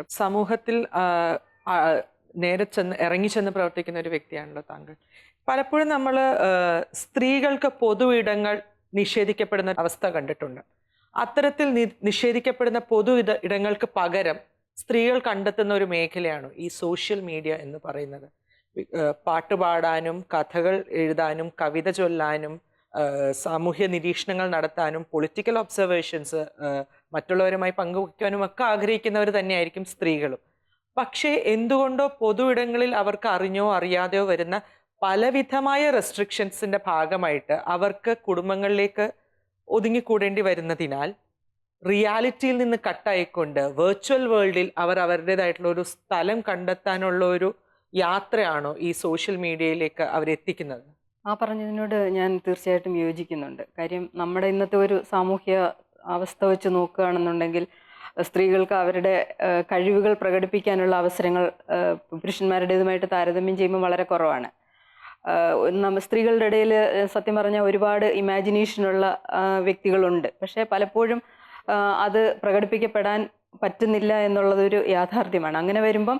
സമൂഹത്തിൽ നേരെ ചെന്ന് ഇറങ്ങിച്ചെന്ന് പ്രവർത്തിക്കുന്ന ഒരു വ്യക്തിയാണല്ലോ താങ്കൾ. പലപ്പോഴും നമ്മൾ സ്ത്രീകൾക്ക് പൊതു ഇടങ്ങൾ നിഷേധിക്കപ്പെടുന്ന അവസ്ഥ കണ്ടിട്ടുണ്ട്. അത്തരത്തിൽ നിഷേധിക്കപ്പെടുന്ന പൊതു ഇടങ്ങൾക്ക് പകരം സ്ത്രീകൾ കണ്ടെത്തുന്ന ഒരു മേഖലയാണ് ഈ സോഷ്യൽ മീഡിയ എന്ന് പറയുന്നത്. പാട്ടുപാടാനും കഥകൾ എഴുതാനും കവിത ചൊല്ലാനും സാമൂഹ്യ നിരീക്ഷണങ്ങൾ നടത്താനും പൊളിറ്റിക്കൽ ഒബ്സർവേഷൻസ് മറ്റുള്ളവരുമായി പങ്കുവയ്ക്കാനും ഒക്കെ ആഗ്രഹിക്കുന്നവർ തന്നെയായിരിക്കും സ്ത്രീകളും. പക്ഷേ എന്തുകൊണ്ടോ പൊതു ഇടങ്ങളിൽ അവർക്ക് അറിഞ്ഞോ അറിയാതെയോ വരുന്ന പലവിധമായ റെസ്ട്രിക്ഷൻസിന്റെ ഭാഗമായിട്ട് അവർക്ക് കുടുംബങ്ങളിലേക്ക് ഒതുങ്ങിക്കൂടേണ്ടി വരുന്നതിനാൽ റിയാലിറ്റിയിൽ നിന്ന് കട്ടായിക്കൊണ്ട് വെർച്വൽ വേൾഡിൽ അവർ അവരുടേതായിട്ടുള്ള ഒരു സ്ഥലം കണ്ടെത്താനുള്ള ഒരു യാത്രയാണോ ഈ സോഷ്യൽ മീഡിയയിലേക്ക് അവരെത്തിക്കുന്നത്? ആ പറഞ്ഞതിനോട് ഞാൻ തീർച്ചയായിട്ടും യോജിക്കുന്നുണ്ട്. കാര്യം നമ്മുടെ ഇന്നത്തെ ഒരു സാമൂഹ്യ അവസ്ഥ വെച്ച് നോക്കുകയാണെന്നുണ്ടെങ്കിൽ സ്ത്രീകൾക്ക് അവരുടെ കഴിവുകൾ പ്രകടിപ്പിക്കാനുള്ള അവസരങ്ങൾ പുരുഷന്മാരുടേതുമായിട്ട് താരതമ്യം ചെയ്യുമ്പോൾ വളരെ കുറവാണ്. സ്ത്രീകളുടെ ഇടയിൽ സത്യം പറഞ്ഞാൽ ഒരുപാട് ഇമാജിനേഷനുള്ള വ്യക്തികളുണ്ട്. പക്ഷേ പലപ്പോഴും അത് പ്രകടിപ്പിക്കപ്പെടാൻ പറ്റുന്നില്ല എന്നുള്ളതൊരു യാഥാർത്ഥ്യമാണ്. അങ്ങനെ വരുമ്പം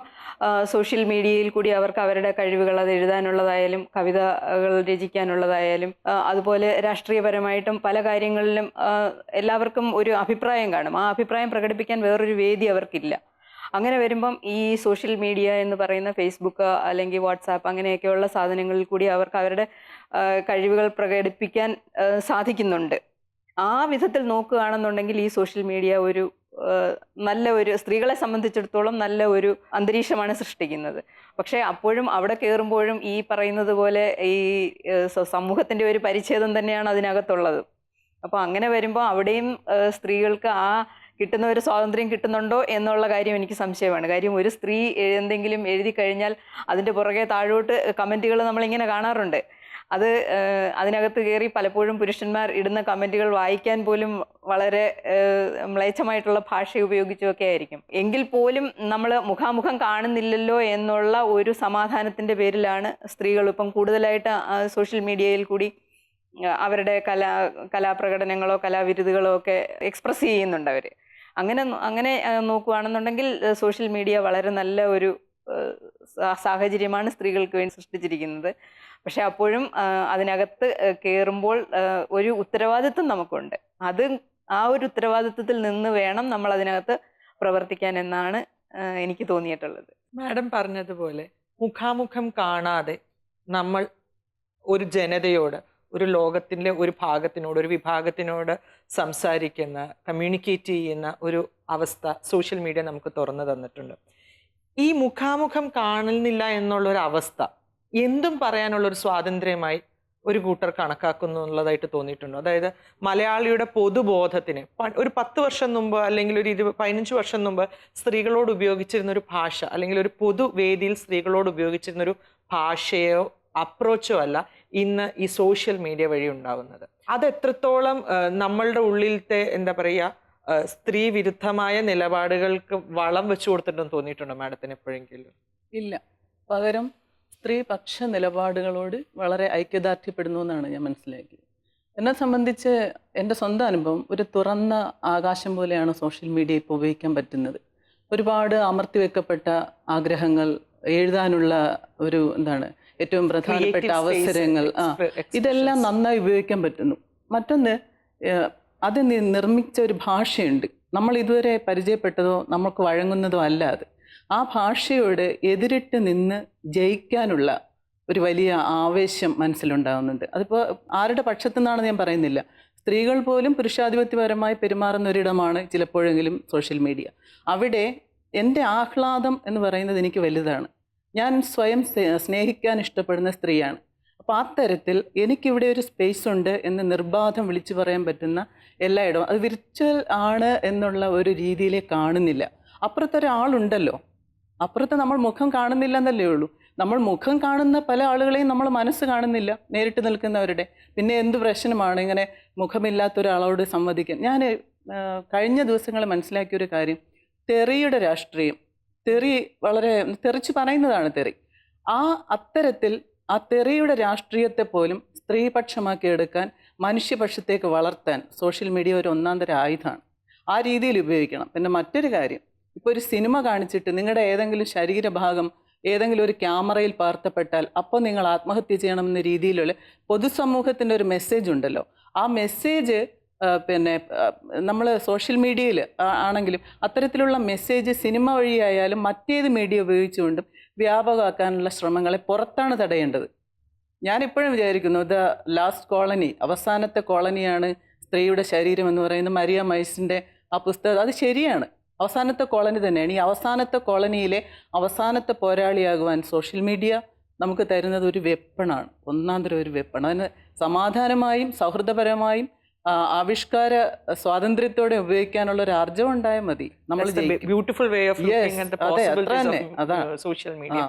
സോഷ്യൽ മീഡിയയിൽ കൂടി അവർക്ക് അവരുടെ കഴിവുകൾ അത് എഴുതാനുള്ളതായാലും കവിതകൾ രചിക്കാനുള്ളതായാലും അതുപോലെ രാഷ്ട്രീയപരമായിട്ടും പല കാര്യങ്ങളിലും എല്ലാവർക്കും ഒരു അഭിപ്രായം കാണും. ആ അഭിപ്രായം പ്രകടിപ്പിക്കാൻ വേറൊരു വേദി അവർക്കില്ല. അങ്ങനെ വരുമ്പം ഈ സോഷ്യൽ മീഡിയ എന്ന് പറയുന്ന ഫേസ്ബുക്ക് അല്ലെങ്കിൽ വാട്സാപ്പ് അങ്ങനെയൊക്കെയുള്ള സാധനങ്ങളിൽ കൂടി അവർക്ക് അവരുടെ കഴിവുകൾ പ്രകടിപ്പിക്കാൻ സാധിക്കുന്നുണ്ട്. ആ വിധത്തിൽ നോക്കുകയാണെന്നുണ്ടെങ്കിൽ ഈ സോഷ്യൽ മീഡിയ ഒരു നല്ല ഒരു സ്ത്രീകളെ സംബന്ധിച്ചിടത്തോളം നല്ല ഒരു അന്തരീക്ഷമാണ് സൃഷ്ടിക്കുന്നത്. പക്ഷേ അപ്പോഴും അവിടെ കയറുമ്പോഴും ഈ പറയുന്നത് പോലെ ഈ സമൂഹത്തിൻ്റെ ഒരു പരിച്ഛേദം തന്നെയാണ് അതിനകത്തുള്ളത്. അപ്പോൾ അങ്ങനെ വരുമ്പോൾ അവിടെയും സ്ത്രീകൾക്ക് ആ കിട്ടുന്ന ഒരു സ്വാതന്ത്ര്യം കിട്ടുന്നുണ്ടോ എന്നുള്ള കാര്യം എനിക്ക് സംശയമാണ്. കാര്യം ഒരു സ്ത്രീ എന്തെങ്കിലും എഴുതി കഴിഞ്ഞാൽ അതിൻ്റെ പുറകെ താഴോട്ട് കമൻറ്റുകൾ നമ്മളിങ്ങനെ കാണാറുണ്ട്. അത് അതിനകത്ത് കയറി പലപ്പോഴും പുരുഷന്മാർ ഇടുന്ന കമൻറ്റുകൾ വായിക്കാൻ പോലും വളരെ മ്ലേച്ഛമായിട്ടുള്ള ഭാഷ ഉപയോഗിച്ചുമൊക്കെ ആയിരിക്കും. എങ്കിൽ പോലും നമ്മൾ മുഖാമുഖം കാണുന്നില്ലല്ലോ എന്നുള്ള ഒരു സമാധാനത്തിൻ്റെ പേരിലാണ് സ്ത്രീകൾ ഇപ്പം കൂടുതലായിട്ട് സോഷ്യൽ മീഡിയയിൽ കൂടി അവരുടെ കലാപ്രകടനങ്ങളോ കലാവിരുതുകളോ ഒക്കെ എക്സ്പ്രസ് ചെയ്യുന്നുണ്ട് അവർ. അങ്ങനെ നോക്കുകയാണെന്നുണ്ടെങ്കിൽ സോഷ്യൽ മീഡിയ വളരെ നല്ല ഒരു സാഹചര്യമാണ് സ്ത്രീകൾക്ക് വേണ്ടി സൃഷ്ടിച്ചിരിക്കുന്നത്. പക്ഷെ അപ്പോഴും അതിനകത്ത് കയറുമ്പോൾ ഒരു ഉത്തരവാദിത്വം നമുക്കുണ്ട്. ആ ഒരു ഉത്തരവാദിത്വത്തിൽ നിന്ന് വേണം നമ്മൾ അതിനകത്ത് പ്രവർത്തിക്കാൻ എന്നാണ് എനിക്ക് തോന്നിയിട്ടുള്ളത്. മാഡം പറഞ്ഞതുപോലെ മുഖാമുഖം കാണാതെ നമ്മൾ ഒരു ജനതയോട്, ഒരു ലോകത്തിൻ്റെ ഒരു ഭാഗത്തിനോട്, ഒരു വിഭാഗത്തിനോട് സംസാരിക്കുന്ന, കമ്മ്യൂണിക്കേറ്റ് ചെയ്യുന്ന ഒരു അവസ്ഥ സോഷ്യൽ മീഡിയ നമുക്ക് തുറന്നു തന്നിട്ടുണ്ട്. ഈ മുഖാമുഖം കാണുന്നില്ല എന്നുള്ളൊരു അവസ്ഥ എന്തും പറയാനുള്ളൊരു സ്വാതന്ത്ര്യമായി ഒരു കൂട്ടർ കണക്കാക്കുന്നു എന്നുള്ളതായിട്ട് തോന്നിയിട്ടുണ്ടോ? അതായത് മലയാളിയുടെ പൊതുബോധത്തിന് ഒരു 10 വർഷം മുമ്പ് അല്ലെങ്കിൽ ഒരു 15 വർഷം മുമ്പ് സ്ത്രീകളോട് ഉപയോഗിച്ചിരുന്ന ഒരു ഭാഷ അല്ലെങ്കിൽ ഒരു പൊതുവേദിയിൽ സ്ത്രീകളോട് ഉപയോഗിച്ചിരുന്ന ഒരു ഭാഷയോ അപ്രോച്ചോ അല്ല ഇന്ന് ഈ സോഷ്യൽ മീഡിയ വഴി ഉണ്ടാവുന്നത്. അത് എത്രത്തോളം നമ്മളുടെ ഉള്ളിലത്തെ എന്താ പറയുക സ്ത്രീ വിരുദ്ധമായ നിലപാടുകൾക്ക് വളം വെച്ചു കൊടുത്തിട്ടുണ്ടെന്ന് തോന്നിയിട്ടുണ്ടോ മാഡത്തിന് എപ്പോഴെങ്കിലും? ഇല്ല, പകരം സ്ത്രീപക്ഷ നിലപാടുകളോട് വളരെ ഐക്യദാർഢ്യപ്പെടുന്നു എന്നാണ് ഞാൻ മനസ്സിലാക്കിയത്. എന്നെ സംബന്ധിച്ച് എൻ്റെ സ്വന്തം അനുഭവം ഒരു തുറന്ന ആകാശം പോലെയാണ് സോഷ്യൽ മീഡിയ ഇപ്പോൾ ഉപയോഗിക്കാൻ പറ്റുന്നത്. ഒരുപാട് അമർത്തിവെക്കപ്പെട്ട ആഗ്രഹങ്ങൾ, എഴുതാനുള്ള ഒരു ഏറ്റവും പ്രധാനപ്പെട്ട അവസരങ്ങൾ, ഇതെല്ലാം നന്നായി ഉപയോഗിക്കാൻ പറ്റുന്നു. മറ്റൊന്ന്, അത് നിർമ്മിച്ച ഒരു ഭാഷയുണ്ട്, നമ്മൾ ഇതുവരെ പരിചയപ്പെട്ടതോ നമുക്ക് വഴങ്ങുന്നതോ അല്ല അത്. ആ ഭാഷയോട് എതിരിട്ട് നിന്ന് ജയിക്കാനുള്ള ഒരു വലിയ ആവേശം മനസ്സിലുണ്ടാകുന്നുണ്ട്. അതിപ്പോൾ ആരുടെ പക്ഷത്തു നിന്നാണെന്ന് ഞാൻ പറയുന്നില്ല. സ്ത്രീകൾ പോലും പുരുഷാധിപത്യപരമായി പെരുമാറുന്ന ഒരിടമാണ് ചിലപ്പോഴെങ്കിലും സോഷ്യൽ മീഡിയ. അവിടെ എൻ്റെ ആഹ്ലാദം എന്ന് പറയുന്നത് എനിക്ക് വലുതാണ്. ഞാൻ സ്വയം സ്നേഹിക്കാൻ ഇഷ്ടപ്പെടുന്ന സ്ത്രീയാണ്. അപ്പോൾ ആ തരത്തിൽ എനിക്കിവിടെ ഒരു സ്പേസ് ഉണ്ട് എന്ന് നിർബാധം വിളിച്ചു പറയാൻ പറ്റുന്ന എല്ലായിടവും, അത് വിർച്വൽ ആണ് എന്നുള്ള ഒരു രീതിയിലേ കാണുന്നില്ല. അപ്പുറത്തൊരാളുണ്ടല്ലോ, അപ്പുറത്ത് നമ്മൾ മുഖം കാണുന്നില്ല എന്നല്ലേ ഉള്ളൂ. നമ്മൾ മുഖം കാണുന്ന പല ആളുകളെയും നമ്മൾ മനസ്സ് കാണുന്നില്ല, നേരിട്ട് നിൽക്കുന്നവരുടെ. പിന്നെ എന്ത് പ്രശ്നമാണ് ഇങ്ങനെ മുഖമില്ലാത്ത ഒരാളോട് സംവദിക്കാൻ? ഞാൻ കഴിഞ്ഞ ദിവസങ്ങളിൽ മനസ്സിലാക്കിയൊരു കാര്യം, തെറിയുടെ രാഷ്ട്രീയം, തെറി വളരെ തെറിച്ച് പറയുന്നതാണ് തെറി. അത്തരത്തിൽ ആ തെറിയുടെ രാഷ്ട്രീയത്തെ പോലും സ്ത്രീപക്ഷമാക്കി എടുക്കാൻ, മനുഷ്യപക്ഷത്തേക്ക് വളർത്താൻ സോഷ്യൽ മീഡിയ ഒരു ഒന്നാന്തര ആയുധമാണ്. ആ രീതിയിൽ ഉപയോഗിക്കണം. പിന്നെ മറ്റൊരു കാര്യം, ഇപ്പോൾ ഒരു സിനിമ കാണിച്ചിട്ട് നിങ്ങളുടെ ഏതെങ്കിലും ശരീരഭാഗം ഏതെങ്കിലും ഒരു ക്യാമറയിൽ പകർത്തപ്പെട്ടാൽ അപ്പോൾ നിങ്ങൾ ആത്മഹത്യ ചെയ്യണമെന്ന രീതിയിലുള്ള പൊതുസമൂഹത്തിൻ്റെ ഒരു മെസ്സേജ് ഉണ്ടല്ലോ. ആ മെസ്സേജ് പിന്നെ നമ്മൾ സോഷ്യൽ മീഡിയയിൽ ആണെങ്കിലും അത്തരത്തിലുള്ള മെസ്സേജ് സിനിമ വഴിയായാലും മറ്റേത് മീഡിയ ഉപയോഗിച്ചുകൊണ്ടും വ്യാപകമാക്കാനുള്ള ശ്രമങ്ങളെ പുറത്താണ് തടയേണ്ടത്. ഞാനിപ്പോഴും വിചാരിക്കുന്നു ദ ലാസ്റ്റ് കോളനി, അവസാനത്തെ കോളനിയാണ് സ്ത്രീയുടെ ശരീരം എന്ന് പറയുന്നത് മരിയ മൈസിൻ്റെ ആ പുസ്തകം. അത് ശരിയാണ്, അവസാനത്തെ കോളനി തന്നെയാണ്. ഈ അവസാനത്തെ കോളനിയിലെ അവസാനത്തെ പോരാളിയാകുവാൻ സോഷ്യൽ മീഡിയ നമുക്ക് തരുന്നത് ഒരു വെപ്പണാണ്, ഒന്നാന്തരം ഒരു വെപ്പൺ. അതിന് സമാധാനമായും സൗഹൃദപരമായും ആവിഷ്കാര സ്വാതന്ത്ര്യത്തോടെ ഉപയോഗിക്കാനുള്ള ഒരു ആർജവം ഉണ്ടായാൽ മതി. നമ്മൾ ബ്യൂട്ടിഫുൾ വേ ഓഫ് അതെ, അത്ര തന്നെ. അതാണ് സോഷ്യൽ മീഡിയ.